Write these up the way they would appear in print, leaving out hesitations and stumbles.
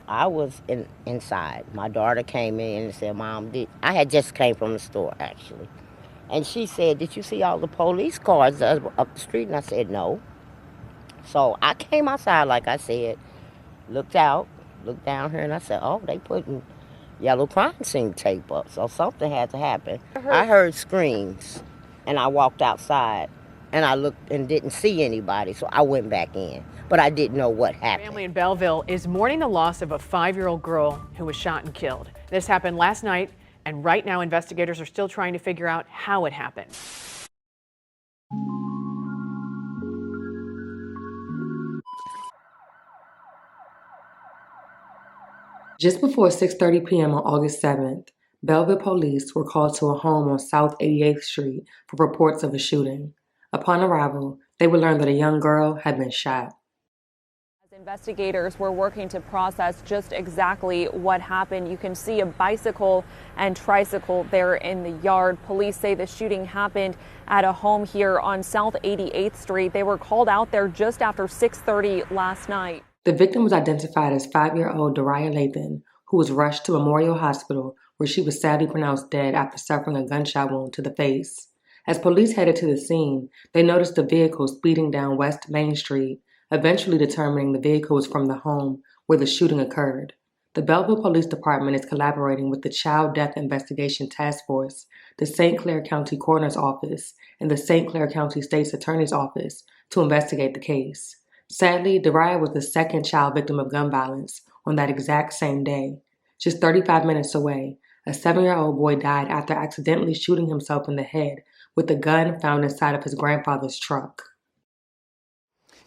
I was inside. My daughter came in and said, Mom, I had just came from the store, actually. And she said, did you see all the police cars up the street? And I said, no. So I came outside, like I said, looked out, looked down here, and I said, oh, they putting yellow crime scene tape up. So something had to happen. I heard screams, and I walked outside, and I looked and didn't see anybody, so I went back in. But I didn't know what happened. Family in Belleville is mourning the loss of a 5-year-old girl who was shot and killed. This happened last night, and right now investigators are still trying to figure out how it happened. Just before 6:30 p.m. on August 7th, Belleville police were called to a home on South 88th Street for reports of a shooting. Upon arrival, they would learn that a young girl had been shot. Investigators were working to process just exactly what happened. You can see a bicycle and tricycle there in the yard. Police say the shooting happened at a home here on South 88th Street. They were called out there just after 6:30 last night. The victim was identified as 5-year-old Dariyah Lathan, who was rushed to Memorial Hospital, where she was sadly pronounced dead after suffering a gunshot wound to the face. As police headed to the scene, they noticed a vehicle speeding down West Main Street, eventually determining the vehicle was from the home where the shooting occurred. The Belleville Police Department is collaborating with the Child Death Investigation Task Force, the St. Clair County Coroner's Office, and the St. Clair County State's Attorney's Office to investigate the case. Sadly, Dariyah was the second child victim of gun violence on that exact same day. Just 35 minutes away, a 7-year-old boy died after accidentally shooting himself in the head with a gun found inside of his grandfather's truck.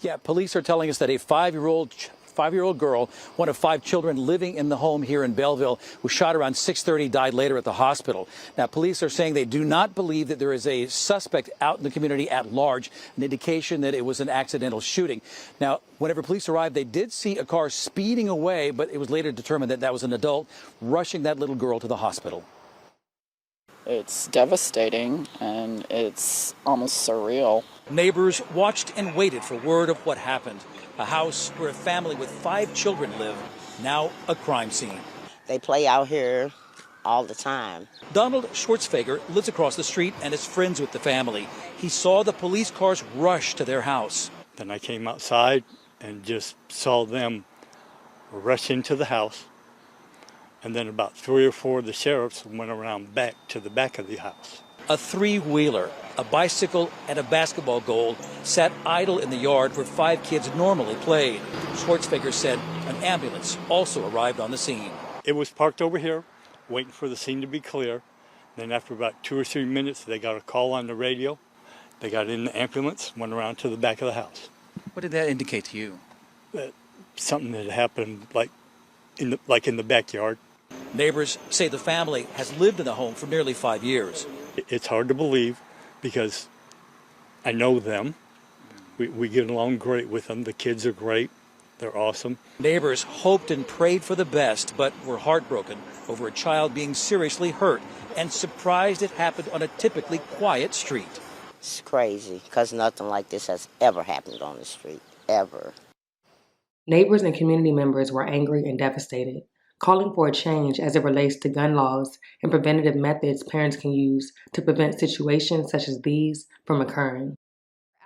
Yeah, police are telling us that a 5-year-old girl, one of 5 children living in the home here in Belleville, was shot around 6:30, died later at the hospital. Now, police are saying they do not believe that there is a suspect out in the community at large, an indication that it was an accidental shooting. Now, whenever police arrived, they did see a car speeding away, but it was later determined that that was an adult rushing that little girl to the hospital. It's devastating and it's almost surreal. Neighbors watched and waited for word of what happened. A house where a family with 5 children live, now a crime scene. They play out here all the time. Donald Schwartzfeger lives across the street and is friends with the family. He saw the police cars rush to their house. Then I came outside and just saw them rush into the house. And then about 3 or 4 of the sheriffs went around back to the back of the house. A 3-wheeler, a bicycle, and a basketball goal sat idle in the yard where 5 kids normally played. Schwartzfeger said an ambulance also arrived on the scene. It was parked over here, waiting for the scene to be clear. Then after about 2 or 3 minutes, they got a call on the radio. They got in the ambulance, went around to the back of the house. What did that indicate to you? Something that happened like in the backyard. Neighbors say the family has lived in the home for nearly 5 years. It's hard to believe because I know them. We get along great with them. The kids are great. They're awesome. Neighbors hoped and prayed for the best, but were heartbroken over a child being seriously hurt and surprised it happened on a typically quiet street. It's crazy because nothing like this has ever happened on the street, ever. Neighbors and community members were angry and devastated, calling for a change as it relates to gun laws and preventative methods parents can use to prevent situations such as these from occurring.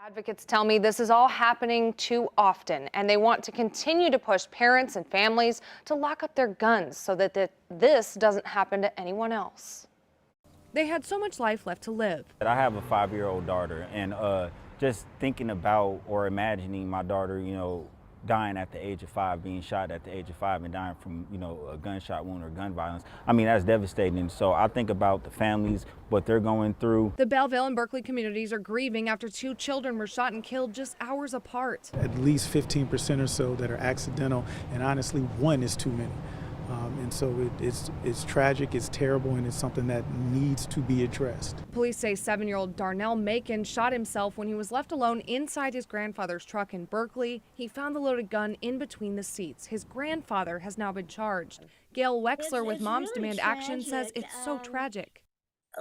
Advocates tell me this is all happening too often, and they want to continue to push parents and families to lock up their guns so that this doesn't happen to anyone else. They had so much life left to live. I have a 5-year-old daughter, and just thinking about or imagining my daughter, dying at the age of 5, being shot at the age of 5 and dying from, a gunshot wound or gun violence. I mean, that's devastating. So I think about the families, what they're going through. The Belleville and Berkeley communities are grieving after 2 children were shot and killed just hours apart. At least 15% or so that are accidental, and honestly, 1 is too many. And so it's tragic, it's terrible, and it's something that needs to be addressed. Police say 7-year-old Darnell Macon shot himself when he was left alone inside his grandfather's truck in Berkeley. He found the loaded gun in between the seats. His grandfather has now been charged. Gail Wexler with Moms really Demand Action says it's so tragic.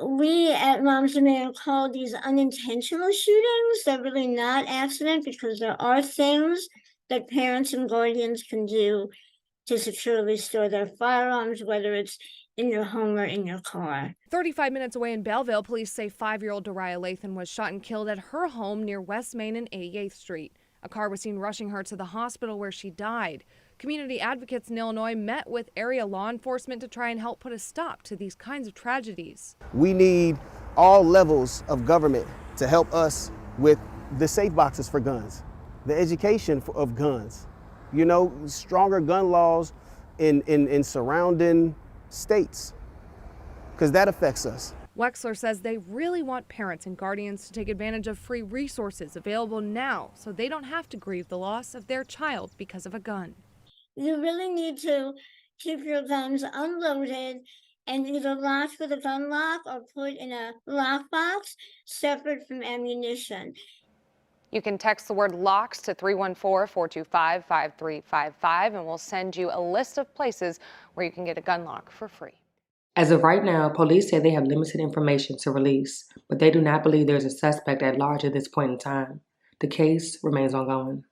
We at Moms Demand call these unintentional shootings. They're really not accident because there are things that parents and guardians can do to securely store their firearms, whether it's in your home or in your car. 35 minutes away in Belleville, police say 5-year-old Dariyah Lathan was shot and killed at her home near West Main and 88th Street. A car was seen rushing her to the hospital where she died. Community advocates in Illinois met with area law enforcement to try and help put a stop to these kinds of tragedies. We need all levels of government to help us with the safe boxes for guns, the education of guns, you know, stronger gun laws in surrounding states, because that affects us. Wexler says they really want parents and guardians to take advantage of free resources available now so they don't have to grieve the loss of their child because of a gun. You really need to keep your guns unloaded and either locked with a gun lock or put in a lockbox separate from ammunition. You can text the word LOCKS to 314-425-5355 and we'll send you a list of places where you can get a gun lock for free. As of right now, police say they have limited information to release, but they do not believe there's a suspect at large at this point in time. The case remains ongoing.